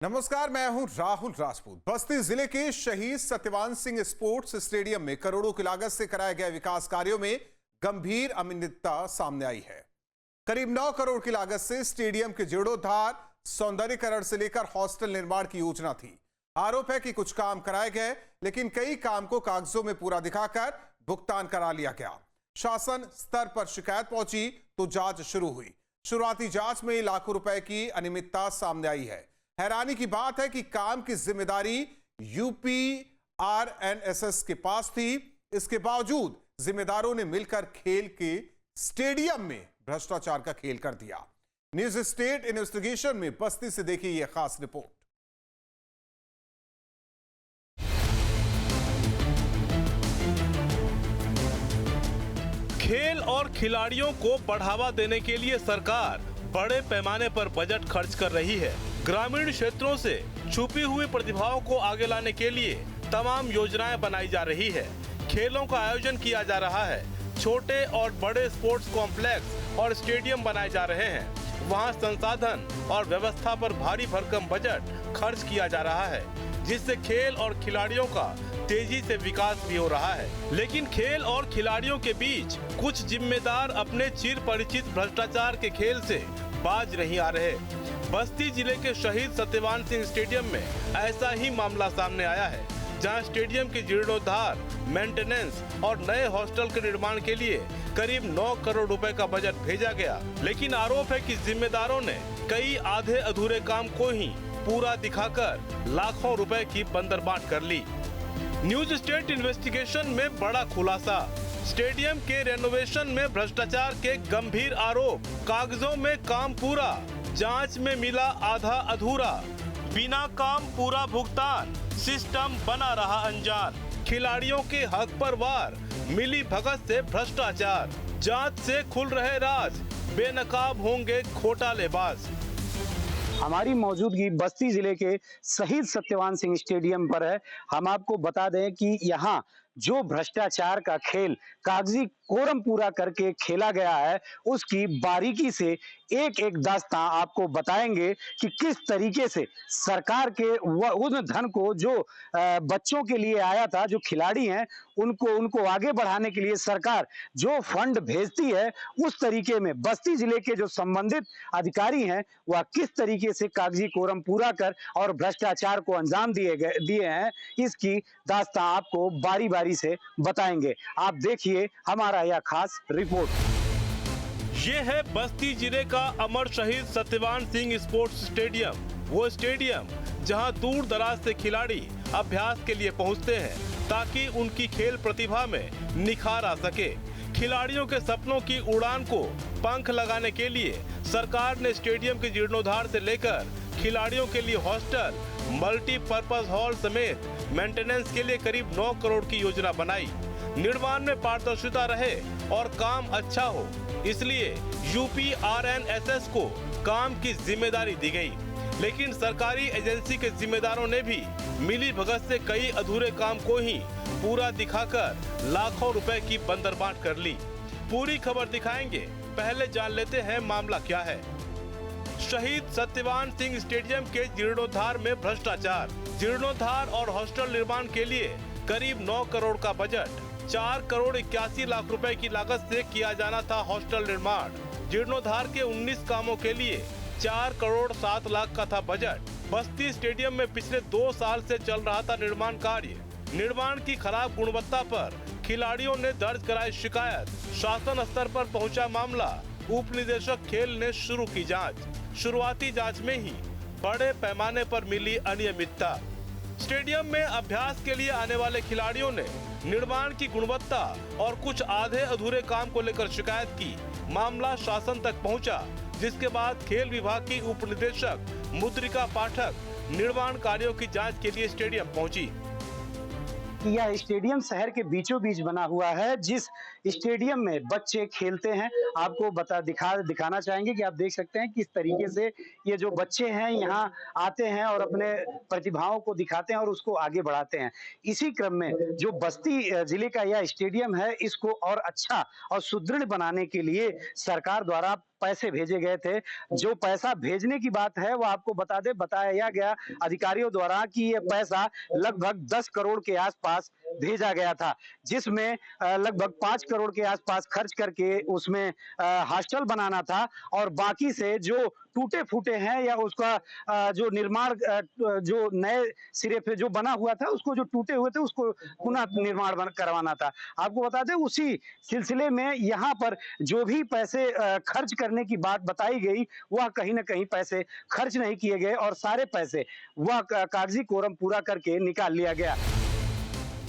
नमस्कार, मैं हूं राहुल राजपूत। बस्ती जिले के शहीद सत्यवान सिंह स्पोर्ट्स स्टेडियम में करोड़ों की लागत से कराए गए विकास कार्यों में गंभीर अनियमितता सामने आई है। करीब 9 करोड़ की लागत से स्टेडियम के जीर्णोद्धार, सौंदर्यीकरण से लेकर हॉस्टल निर्माण की योजना थी। आरोप है कि कुछ काम कराए गए, लेकिन कई काम को कागजों में पूरा दिखाकर भुगतान करा लिया गया। शासन स्तर पर शिकायत पहुंची तो जांच शुरू हुई। शुरुआती जांच में लाखों रुपए की अनियमितता सामने आई है। हैरानी की बात है कि काम की जिम्मेदारी यूपीआरएनएसएस के पास थी। इसके बावजूद जिम्मेदारों ने मिलकर खेल के स्टेडियम में भ्रष्टाचार का खेल कर दिया। न्यूज स्टेट इन्वेस्टिगेशन में बस्ती से देखिए यह खास रिपोर्ट। खेल और खिलाड़ियों को बढ़ावा देने के लिए सरकार बड़े पैमाने पर बजट खर्च कर रही है। ग्रामीण क्षेत्रों से छुपी हुई प्रतिभाओं को आगे लाने के लिए तमाम योजनाएं बनाई जा रही है। खेलों का आयोजन किया जा रहा है। छोटे और बड़े स्पोर्ट्स कॉम्प्लेक्स और स्टेडियम बनाए जा रहे हैं। वहां संसाधन और व्यवस्था पर भारी भरकम बजट खर्च किया जा रहा है, जिससे खेल और खिलाड़ियों का तेजी से विकास भी हो रहा है। लेकिन खेल और खिलाड़ियों के बीच कुछ जिम्मेदार अपने चिर परिचित भ्रष्टाचार के खेल से बाज नहीं आ रहे। बस्ती जिले के शहीद सत्यवान सिंह स्टेडियम में ऐसा ही मामला सामने आया है, जहां स्टेडियम के जीर्णोद्धार, मेंटेनेंस और नए हॉस्टल के निर्माण के लिए करीब 9 करोड़ रुपए का बजट भेजा गया। लेकिन आरोप है कि जिम्मेदारों ने कई आधे अधूरे काम को ही पूरा दिखाकर लाखों रुपए की बंदरबांट कर ली। न्यूज स्टेट इन्वेस्टिगेशन में बड़ा खुलासा। स्टेडियम के रेनोवेशन में भ्रष्टाचार के गंभीर आरोप। कागजों में काम पूरा, जांच में मिला आधा अधूरा। बिना काम पूरा भुगतान, सिस्टम बना रहा अनजान। खिलाड़ियों के हक पर वार, मिली भगत से भ्रष्टाचार। जांच से खुल रहे राज, बेनकाब होंगे घोटालेबाज। हमारी मौजूदगी बस्ती जिले के शहीद सत्यवान सिंह स्टेडियम पर है। हम आपको बता दें कि यहाँ जो भ्रष्टाचार का खेल कागजी कोरम पूरा करके खेला गया है, उसकी बारीकी से एक एक दास्तां आपको बताएंगे कि किस तरीके से सरकार के उन धन को जो बच्चों के लिए आया था, जो खिलाड़ी हैं उनको आगे बढ़ाने के लिए सरकार जो फंड भेजती है, उस तरीके में बस्ती जिले के जो संबंधित अधिकारी हैं वह किस तरीके से कागजी कोरम पूरा कर और भ्रष्टाचार को अंजाम दिए हैं, इसकी दास्तां आपको बारी बारी से बताएंगे। आप देखिए हमारा यह खास रिपोर्ट। ये है बस्ती जिले का अमर शहीद सत्यवान सिंह स्पोर्ट्स स्टेडियम। वो स्टेडियम जहां दूर दराज से खिलाड़ी अभ्यास के लिए पहुंचते हैं, ताकि उनकी खेल प्रतिभा में निखार आ सके। खिलाड़ियों के सपनों की उड़ान को पंख लगाने के लिए सरकार ने स्टेडियम के जीर्णोद्धार से लेकर खिलाड़ियों के लिए हॉस्टल, मल्टीपर्पज हॉल समेत मेंटेनेंस के लिए करीब 9 करोड़ की योजना बनाई। निर्माण में पारदर्शिता रहे और काम अच्छा हो, इसलिए यूपीआरएनएसएस को काम की जिम्मेदारी दी गई। लेकिन सरकारी एजेंसी के जिम्मेदारों ने भी मिली भगत से कई अधूरे काम को ही पूरा दिखाकर लाखों रुपए की बंदरबांट कर ली। पूरी खबर दिखाएंगे, पहले जान लेते हैं मामला क्या है। शहीद सत्यवान सिंह स्टेडियम के जीर्णोद्धार में भ्रष्टाचार। जीर्णोद्धार और हॉस्टल निर्माण के लिए करीब 9 करोड़ का बजट। 4 करोड़ 81 लाख रुपए की लागत से किया जाना था हॉस्टल निर्माण। जीर्णोद्धार के 19 कामों के लिए 4 करोड़ 7 लाख का था बजट। बस्ती स्टेडियम में पिछले 2 साल से चल रहा था निर्माण कार्य। निर्माण की खराब गुणवत्ता पर खिलाड़ियों ने दर्ज कराई शिकायत। शासन स्तर पर पहुंचा मामला। उप निदेशक खेल ने शुरू की जांच। शुरुआती जांच में ही बड़े पैमाने पर मिली अनियमितता। स्टेडियम में अभ्यास के लिए आने वाले खिलाड़ियों ने निर्माण की गुणवत्ता और कुछ आधे अधूरे काम को लेकर शिकायत की। मामला शासन तक पहुंचा, जिसके बाद खेल विभाग की उप निदेशक मुद्रिका पाठक निर्माण कार्यों की जांच के लिए स्टेडियम पहुंची। यह स्टेडियम शहर के बीचों बीच बना हुआ है। जिस स्टेडियम में बच्चे खेलते हैं, आपको दिखाना चाहेंगे कि आप देख सकते हैं किस तरीके से ये जो बच्चे हैं यहाँ आते हैं और अपने प्रतिभाओं को दिखाते हैं और उसको आगे बढ़ाते हैं। इसी क्रम में जो बस्ती जिले का यह स्टेडियम है, इसको और अच्छा और सुदृढ़ बनाने के लिए सरकार द्वारा पैसे भेजे गए थे। जो पैसा भेजने की बात है वो आपको बताया गया अधिकारियों द्वारा कि ये पैसा लगभग 10 करोड़ के आसपास भेजा गया था, जिसमें लगभग 5 करोड़ के आसपास खर्च करके उसमें हॉस्टल बनाना था और बाकी से जो टूटे फूटे हैं या उसका जो निर्माण जो नए सिरे पे जो बना हुआ था उसको जो टूटे हुए थे उसको पुनः निर्माण करवाना था। आपको बता दें उसी सिलसिले में यहाँ पर जो भी पैसे खर्च करने की बात बताई गई वह कहीं ना कहीं पैसे खर्च नहीं किए गए और सारे पैसे वह कागजी कोरम पूरा करके निकाल लिया गया।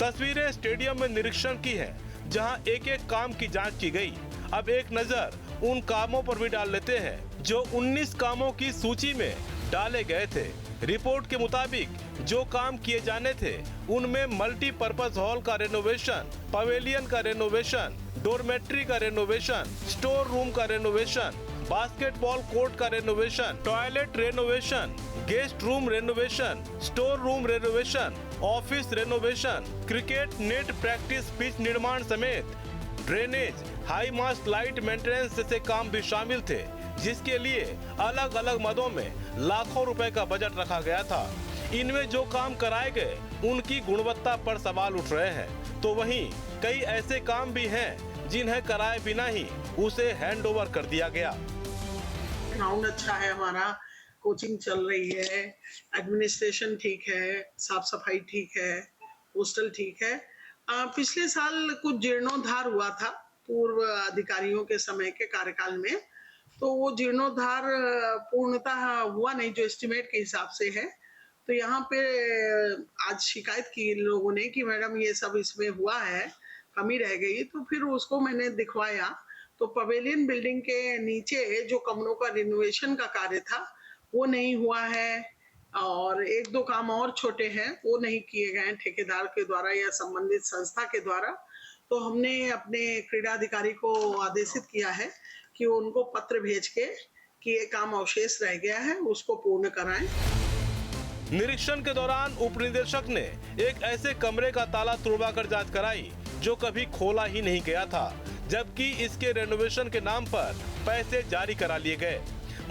तस्वीरें स्टेडियम में निरीक्षण की है, जहां एक एक काम की जांच की गई। अब एक नजर उन कामों पर भी डाल लेते हैं जो 19 कामों की सूची में डाले गए थे। रिपोर्ट के मुताबिक जो काम किए जाने थे उनमें मल्टीपर्पज हॉल का रेनोवेशन, पवेलियन का रेनोवेशन, डोरमेट्री का रेनोवेशन, स्टोर रूम का रेनोवेशन, बास्केटबॉल कोर्ट का renovation, toilet renovation, guest room renovation, store room renovation, office renovation, cricket net practice pitch निर्माण समेत drainage, high mast light maintenance जैसे काम भी शामिल थे, जिसके लिए अलग अलग मदों में लाखों रुपए का बजट रखा गया था। इनमें जो काम कराए गए उनकी गुणवत्ता पर सवाल उठ रहे हैं, तो वहीं कई ऐसे काम भी हैं जिन्हें कराए बिना ही उसे हैंडओवर कर दिया गया। ग्राउंड अच्छा है, हमारा कोचिंग चल रही है, एडमिनिस्ट्रेशन ठीक है, साफ सफाई ठीक है, हॉस्टल ठीक है। पिछले साल कुछ जीर्णोद्धार हुआ था पूर्व अधिकारियों के समय के कार्यकाल में, तो वो जीर्णोद्धार पूर्णतः हुआ नहीं जो एस्टिमेट के हिसाब से है। तो यहाँ पे आज शिकायत की लोगों ने कि मैडम ये सब इसमें हुआ है, कमी रह गई। तो फिर उसको मैंने दिखवाया तो पवेलियन बिल्डिंग के नीचे जो कमरों का रिनोवेशन का कार्य था वो नहीं हुआ है और एक दो काम और छोटे हैं वो नहीं किए गए ठेकेदार के द्वारा या संबंधित संस्था के द्वारा। तो हमने अपने क्रीड़ा अधिकारी को आदेशित किया है कि उनको पत्र भेज के कि ये काम अवशेष रह गया है उसको पूर्ण कराएं। निरीक्षण के दौरान उप निदेशक ने एक ऐसे कमरे का ताला तोड़वाकर जांच कराई जो कभी खोला ही नहीं गया था, जबकि इसके रेनोवेशन के नाम पर पैसे जारी करा लिए गए।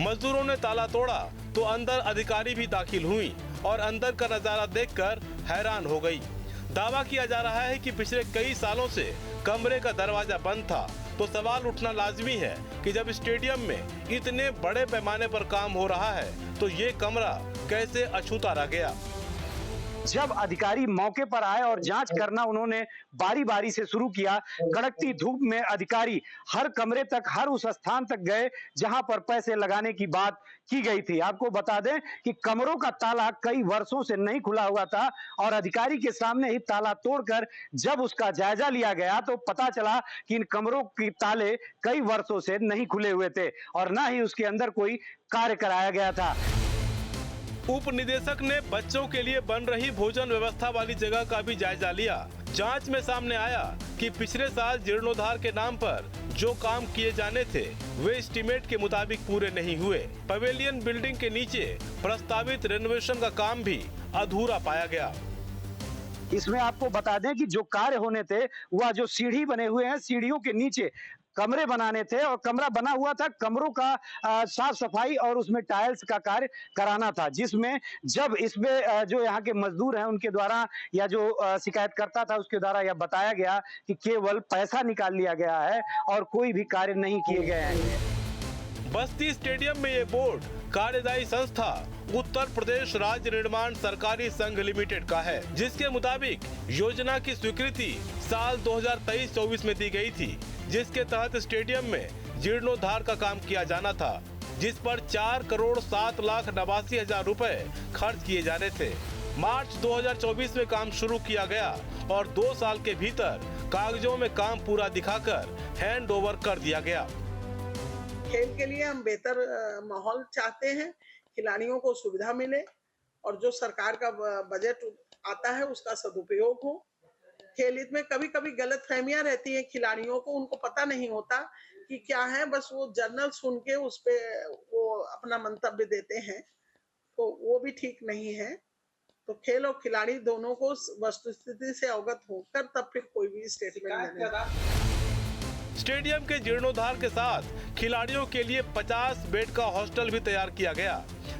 मजदूरों ने ताला तोड़ा तो अंदर अधिकारी भी दाखिल हुई और अंदर का नजारा देखकर हैरान हो गई। दावा किया जा रहा है कि पिछले कई सालों से कमरे का दरवाजा बंद था, तो सवाल उठना लाजमी है कि जब स्टेडियम में इतने बड़े पैमाने पर काम हो रहा है तो ये कमरा कैसे अछूता रह गया। जब अधिकारी मौके पर आए और जांच करना उन्होंने बारी बारी से शुरू किया, कड़कती धूप में अधिकारी हर कमरे तक, हर उस स्थान तक गए जहां पर पैसे लगाने की बात की गई थी। आपको बता दें कि कमरों का ताला कई वर्षों से नहीं खुला हुआ था और अधिकारी के सामने ही ताला तोड़कर जब उसका जायजा लिया गया तो पता चला कि इन कमरों के ताले कई वर्षों से नहीं खुले हुए थे और न ही उसके अंदर कोई कार्य कराया गया था। उप निदेशक ने बच्चों के लिए बन रही भोजन व्यवस्था वाली जगह का भी जायजा लिया। जांच में सामने आया कि पिछले साल जीर्णोद्धार के नाम पर जो काम किए जाने थे वे एस्टीमेट के मुताबिक पूरे नहीं हुए। पवेलियन बिल्डिंग के नीचे प्रस्तावित रेनोवेशन का काम भी अधूरा पाया गया। इसमें आपको बता दें कि जो कार्य होने थे वह जो सीढ़ी बने हुए हैं, सीढ़ियों के नीचे कमरे बनाने थे और कमरा बना हुआ था, कमरों का साफ सफाई और उसमें टाइल्स का कार्य कराना था, जिसमें जब इसमें जो यहाँ के मजदूर हैं उनके द्वारा या जो शिकायतकर्ता था उसके द्वारा यह बताया गया कि केवल पैसा निकाल लिया गया है और कोई भी कार्य नहीं किए गए हैं। बस्ती स्टेडियम में ये बोर्ड कार्यदायी संस्था उत्तर प्रदेश राज्य निर्माण सरकारी संघ लिमिटेड का है, जिसके मुताबिक योजना की स्वीकृति साल 2023-24 में दी गई थी, जिसके तहत स्टेडियम में जीर्णोद्धार का काम किया जाना था, जिस पर 4,07,89,000 रुपए खर्च किए जाने थे। मार्च 2024 में काम शुरू किया गया और 2 साल के भीतर कागजों में काम पूरा दिखाकर हैंड ओवर कर दिया गया। खेल के लिए हम बेहतर माहौल चाहते हैं, खिलाड़ियों को सुविधा मिले और जो सरकार का बजट आता है उसका सदुपयोग हो। खेल हित में कभी कभी गलत फहमियां रहती हैं खिलाड़ियों को, उनको पता नहीं होता कि क्या है, बस वो जर्नल सुन के उस पे वो अपना मंतव्य देते हैं, तो वो भी ठीक नहीं है। तो खेल और खिलाड़ी दोनों को वस्तुस्थिति से अवगत होकर तब फिर कोई भी स्टेटमेंट देना। स्टेडियम के जीर्णोद्धार के साथ खिलाड़ियों के लिए 50 बेड का हॉस्टल भी तैयार किया गया,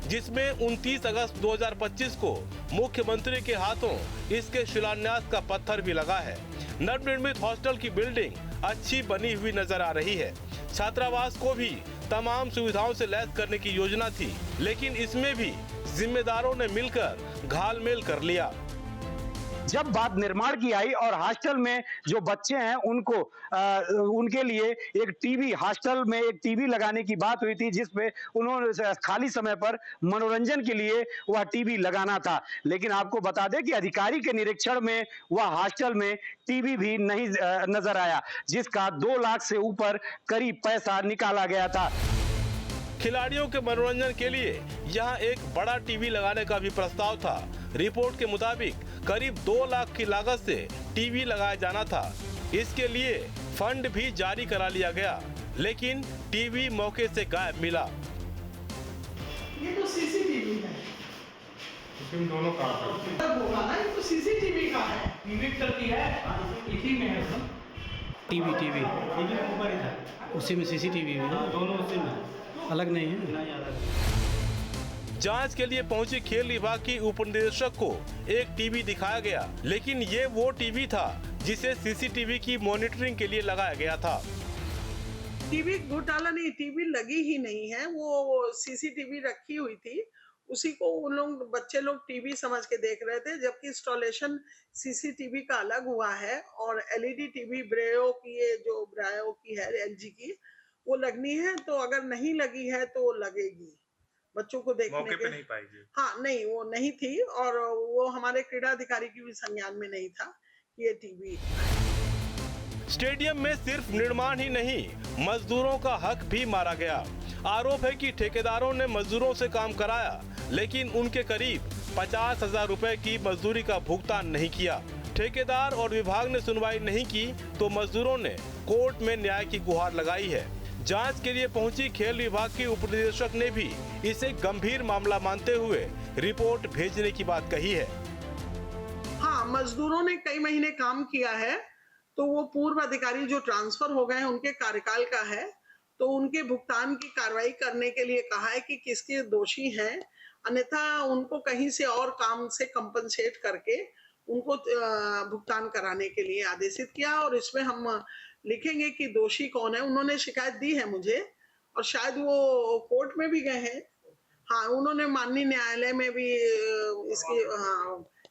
जिसमें 29 अगस्त 2025 को मुख्यमंत्री के हाथों इसके शिलान्यास का पत्थर भी लगा है। नवनिर्मित हॉस्टल की बिल्डिंग अच्छी बनी हुई नजर आ रही है। छात्रावास को भी तमाम सुविधाओं से लैस करने की योजना थी, लेकिन इसमें भी जिम्मेदारों ने मिलकर घालमेल कर लिया। जब बात निर्माण की आई और हॉस्टल में जो बच्चे हैं उनको उनके लिए एक टीवी, हॉस्टल में एक टीवी लगाने की बात हुई थी, जिसपे उन्होंने खाली समय पर मनोरंजन के लिए वह टीवी लगाना था। लेकिन आपको बता दें कि अधिकारी के निरीक्षण में वह हॉस्टल में टीवी भी नहीं नजर आया, जिसका 2 लाख से ऊपर करीब पैसा निकाला गया था। खिलाड़ियों के मनोरंजन के लिए यहाँ एक बड़ा टीवी लगाने का भी प्रस्ताव था। रिपोर्ट के मुताबिक करीब 2 लाख की लागत से टीवी लगाया जाना था। इसके लिए फंड भी जारी करा लिया गया, लेकिन टीवी मौके से गायब मिला। ये तो सीसीटीवी है। इसमें दोनों का होगा ना, ये तो सीसीटीवी का है। टीवी चलती है, इसी में है सब। टीवी ऊपर ही था, उसी में सीसीटीवी भी है, दोनों उसी में अलग नहीं है। नहीं अलग। जांच के लिए पहुंची खेल विभाग की उप निदेशक को एक टीवी दिखाया गया, लेकिन ये वो टीवी था जिसे सीसीटीवी की मॉनिटरिंग के लिए लगाया गया था। टीवी घोटाला नहीं, टीवी लगी ही नहीं है, वो सीसीटीवी रखी हुई थी, उसी को उन लोग बच्चे लोग टीवी समझ के देख रहे थे, जबकि इंस्टॉलेशन सीसीटीवी का अलग हुआ है और एलईडी टीवी ब्रेयो की, ये जो ब्रायो की है एलजी की, वो लगनी है। तो अगर नहीं लगी है तो लगेगी, बच्चों को देखने मौके के पे नहीं पाएगी। हाँ नहीं, वो नहीं थी और वो हमारे क्रीड़ा अधिकारी की भी संज्ञान में नहीं था कि ये टीवी। स्टेडियम में सिर्फ निर्माण ही नहीं, मजदूरों का हक भी मारा गया। आरोप है कि ठेकेदारों ने मजदूरों से काम कराया, लेकिन उनके करीब 50,000 रुपए की मजदूरी का भुगतान नहीं किया। ठेकेदार और विभाग ने सुनवाई नहीं की तो मजदूरों ने कोर्ट में न्याय की गुहार लगाई है। जांच के लिए पहुंची खेल विभाग की उप निदेशक ने भी इसे गंभीर मामला मानते हुए रिपोर्ट भेजने की बात कही है। हाँ, मजदूरों ने कई महीने काम किया है, तो वो पूर्व अधिकारी जो ट्रांसफर हो गए हैं उनके कार्यकाल का है, तो उनके भुगतान की कार्रवाई करने के लिए कहा है कि किसके दोषी हैं, अन्यथा उनको कहीं से और काम से कंपनसेट करके उनको भुगतान कराने के लिए आदेशित किया। और इसमें हम लिखेंगे कि दोषी कौन है। उन्होंने शिकायत दी है मुझे और शायद वो कोर्ट में भी गए हैं। हाँ, उन्होंने माननीय न्यायालय में भी इसकी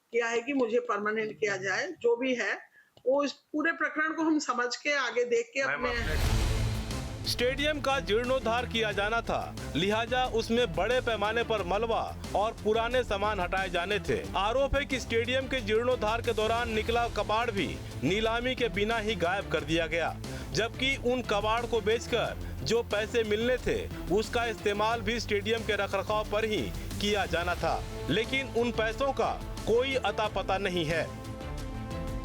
किया है कि मुझे परमानेंट किया जाए। जो भी है वो इस पूरे प्रकरण को हम समझ के आगे देख के अपने स्टेडियम का जीर्णोद्धार किया जाना था, लिहाजा उसमें बड़े पैमाने पर मलबा और पुराने सामान हटाए जाने थे। आरोप है कि स्टेडियम के जीर्णोद्धार के दौरान निकला कबाड़ भी नीलामी के बिना ही गायब कर दिया गया, जबकि उन कबाड़ को बेचकर जो पैसे मिलने थे उसका इस्तेमाल भी स्टेडियम के रखरखाव पर ही किया जाना था, लेकिन उन पैसों का कोई अता पता नहीं है।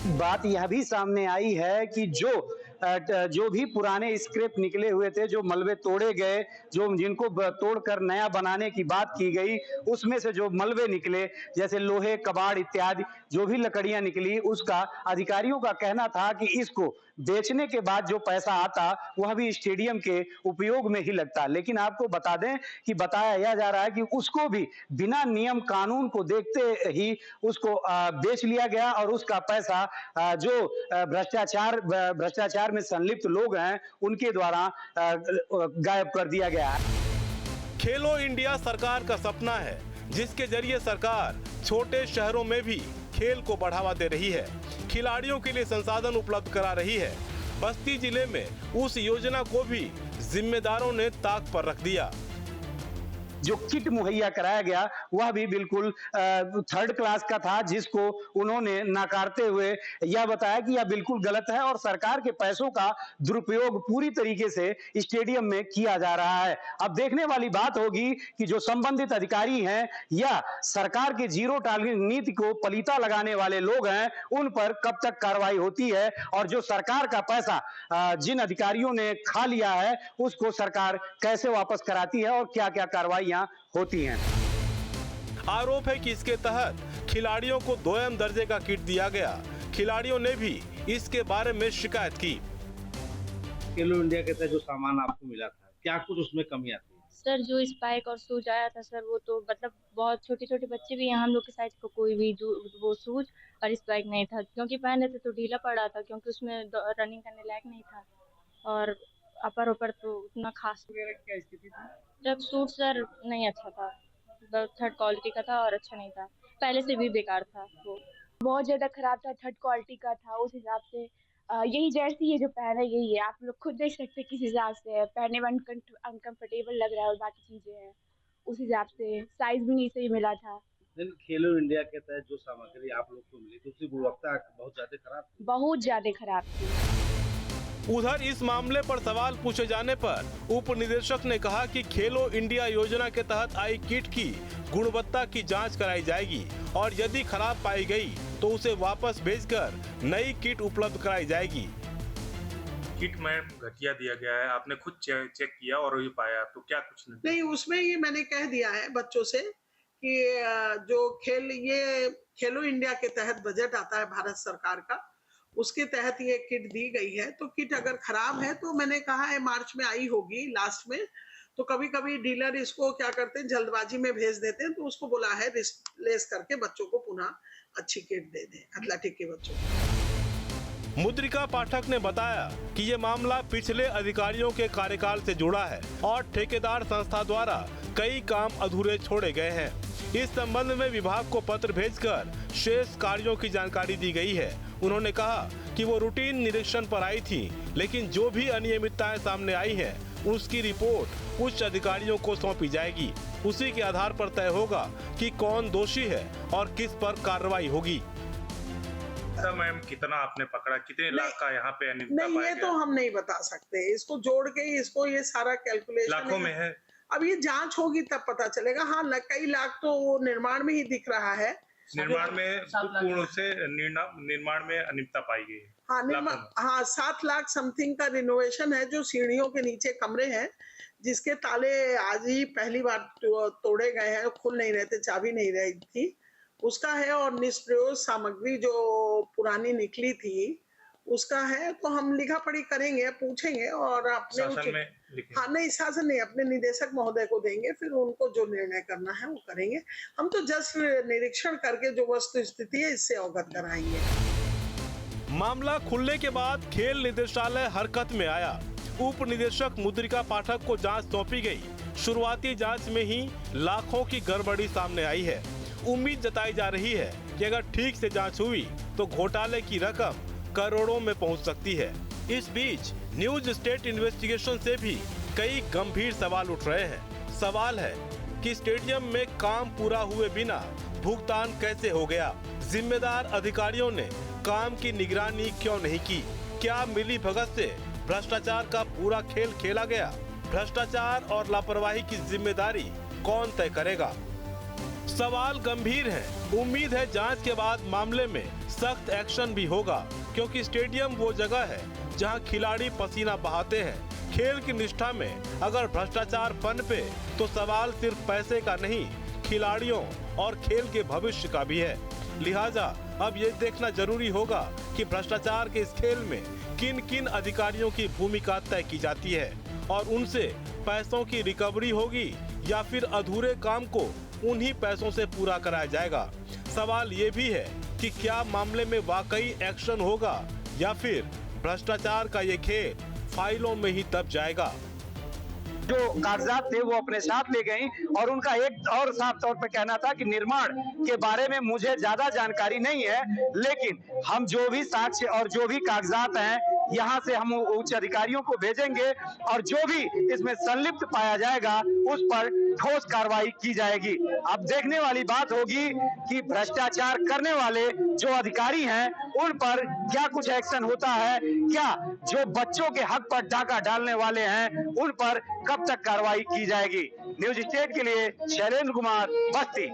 बात यह भी सामने आई है कि जो भी पुराने स्क्रैप निकले हुए थे, जो मलबे तोड़े गए, जो जिनको तोड़कर नया बनाने की बात की गई, उसमें से जो मलबे निकले, जैसे लोहे, कबाड़ इत्यादि जो भी लकड़ियां निकली, उसका अधिकारियों का कहना था कि इसको बेचने के बाद जो पैसा आता वह भी स्टेडियम के उपयोग में ही लगता। लेकिन आपको बता दें कि बताया यह जा रहा है कि उसको भी बिना नियम कानून को देखते ही उसको बेच लिया गया और उसका पैसा जो भ्रष्टाचार में संलिप्त लोग हैं उनके द्वारा गायब कर दिया गया है। खेलो इंडिया सरकार का सपना है, जिसके जरिए सरकार छोटे शहरों में भी खेल को बढ़ावा दे रही है, खिलाड़ियों के लिए संसाधन उपलब्ध करा रही है। बस्ती जिले में उस योजना को भी जिम्मेदारों ने ताक पर रख दिया। जो किट मुहैया कराया गया वह भी बिल्कुल 3rd क्लास का था, जिसको उन्होंने नकारते हुए यह बताया कि यह बिल्कुल गलत है और सरकार के पैसों का दुरुपयोग पूरी तरीके से स्टेडियम में किया जा रहा है। अब देखने वाली बात होगी कि जो संबंधित अधिकारी हैं या सरकार के जीरो टारगेट नीति को पलीता लगाने वाले लोग हैं, उन पर कब तक कार्रवाई होती है और जो सरकार का पैसा जिन अधिकारियों ने खा लिया है उसको सरकार कैसे वापस कराती है और क्या क्या कार्रवाई होती हैं। आरोप है कि इसके तहत खिलाड़ियों को 2M दर्जे का किट दिया गया। खिलाड़ियों ने भी इसके बारे में शिकायत की। खेलो इंडिया के तहत जो सामान आपको मिला था, क्या कुछ उसमें कमी आती है? सर जो स्पाइक और सूज आया था सर, वो तो मतलब बहुत छोटे छोटे बच्चे भी हैं, हम लोग के साइज को कोई भी वो सूज और स्पाइक नहीं था, क्योंकि पहने थे तो ढीला पड़ा था, क्योंकि उसमें रनिंग करने लायक नहीं था। और अपर ऊपर तो उतना खास वगैरह क्या स्थिति थी? ट्रक सूट सर नहीं अच्छा था, थर्ड क्वालिटी का था और अच्छा नहीं था, पहले से भी बेकार था वो। बहुत ज्यादा खराब था, थर्ड क्वालिटी का था उस हिसाब से। यही जर्सी ये जो पहना है यही है, आप लोग खुद देख सकते हैं किस हिसाब से है, पहनने में अनकंफर्टेबल लग रहा है और बाकी चीजें हैं उस हिसाब से, साइज भी नहीं सही मिला था। लेकिन खेलो इंडिया के तहत जो सामग्री आप लोग को मिली तो उसकी गुणवत्ता बहुत ज्यादा खराब थी। बहुत ज्यादा खराब थी। उधर इस मामले पर सवाल पूछे जाने पर उप निदेशक ने कहा कि खेलो इंडिया योजना के तहत आई किट की गुणवत्ता की जांच कराई जाएगी और यदि खराब पाई गई तो उसे वापस भेजकर नई किट उपलब्ध कराई जाएगी। किट में घटिया दिया गया है, आपने खुद चेक किया और ये पाया, तो क्या कुछ नहीं, उसमें ये मैंने कह दिया है बच्चों से कि जो खेलो इंडिया के तहत बजट आता है भारत सरकार का, उसके तहत ये किट दी गई है। तो किट अगर खराब है तो मैंने कहा है मार्च में आई होगी लास्ट में, तो कभी कभी डीलर इसको क्या करते हैं जल्दबाजी में भेज देते हैं, तो उसको बोला है रिप्लेस करके बच्चों को पुनः अच्छी किट दे दें एथलेटिक के बच्चों को। मुद्रिका पाठक ने बताया कि ये मामला पिछले अधिकारियों के कार्यकाल से जुड़ा है और ठेकेदार संस्था द्वारा कई काम अधूरे छोड़े गए हैं। इस संबंध में विभाग को पत्र भेजकर शेष कार्यों की जानकारी दी गई है। उन्होंने कहा कि वो रूटीन निरीक्षण पर आई थी, लेकिन जो भी अनियमितताएं सामने आई हैं, उसकी रिपोर्ट उच्च अधिकारियों को सौंपी जाएगी। उसी के आधार पर तय होगा कि कौन दोषी है और किस पर कार्रवाई होगी। मैम कितना आपने पकड़ा, कितने लाख का यहाँ पे अनियमितता नहीं, ये तो हम नहीं बता सकते, इसको जोड़ के इसको ये सारा कैलकुलेशन लाखों में है। अब ये जांच होगी तब पता चलेगा। हाँ, कई लाख तो वो निर्माण में ही दिख रहा है, निर्माण में पूर्ण से निर्माण में अनियमितता पाई गई है। हाँ 7 लाख समथिंग का रिनोवेशन है, जो सीढ़ियों के नीचे कमरे हैं जिसके ताले आज ही पहली बार तोड़े गए हैं, खुल नहीं रहे थे, चाबी नहीं रही थी, उसका है। और निष्प्रयोग सामग्री जो पुरानी निकली थी उसका है। तो हम लिखा पढ़ी करेंगे, पूछेंगे और अपने नहीं शासन नहीं, अपने निदेशक महोदय को देंगे, फिर उनको जो निर्णय करना है वो करेंगे। हम तो जस्ट निरीक्षण करके जो वस्तु स्थिति है इससे अवगत कराएंगे। मामला खुलने के बाद खेल निदेशालय हरकत में आया। उप निदेशक मुद्रिका पाठक को जांच सौंपी गई। शुरुआती जांच में ही लाखों की गड़बड़ी सामने आई है। उम्मीद जताई जा रही है कि अगर ठीक से जांच हुई तो घोटाले की रकम करोड़ों में पहुंच सकती है। इस बीच न्यूज स्टेट इन्वेस्टिगेशन से भी कई गंभीर सवाल उठ रहे हैं। सवाल है कि स्टेडियम में काम पूरा हुए बिना भुगतान कैसे हो गया? जिम्मेदार अधिकारियों ने काम की निगरानी क्यों नहीं की? क्या मिली भगत से भ्रष्टाचार का पूरा खेल खेला गया? भ्रष्टाचार और लापरवाही की जिम्मेदारी कौन तय करेगा? सवाल गंभीर है। उम्मीद है जांच के बाद मामले में सख्त एक्शन भी होगा, क्योंकि स्टेडियम वो जगह है जहां खिलाड़ी पसीना बहाते हैं। खेल की निष्ठा में अगर भ्रष्टाचार पनपे तो सवाल सिर्फ पैसे का नहीं, खिलाड़ियों और खेल के भविष्य का भी है। लिहाजा अब ये देखना जरूरी होगा कि भ्रष्टाचार के इस खेल में किन किन अधिकारियों की भूमिका तय की जाती है और उनसे पैसों की रिकवरी होगी या फिर अधूरे काम को उन्हीं पैसों से पूरा कराया जाएगा। सवाल ये भी है कि क्या मामले में वाकई एक्शन होगा या फिर भ्रष्टाचार का ये खेल फाइलों में ही दब जाएगा। जो कागजात थे वो अपने साथ ले गई और उनका एक और साफ तौर पे कहना था कि निर्माण के बारे में मुझे ज्यादा जानकारी नहीं है, लेकिन हम जो भी साक्ष्य और जो भी कागजात हैं यहाँ से हम उच्च अधिकारियों को भेजेंगे और जो भी इसमें संलिप्त पाया जाएगा उस पर ठोस कार्रवाई की जाएगी। अब देखने वाली बात होगी कि भ्रष्टाचार करने वाले जो अधिकारी हैं उन पर क्या कुछ एक्शन होता है, क्या जो बच्चों के हक पर डाका डालने वाले हैं उन पर कब तक कार्रवाई की जाएगी। न्यूज स्टेट के लिए शैलेंद्र कुमार, बस्ती।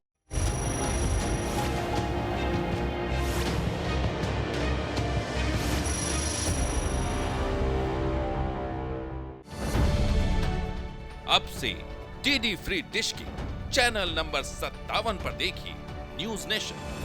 अब से डीडी फ्री डिश की चैनल नंबर 57 पर देखिए न्यूज नेशन।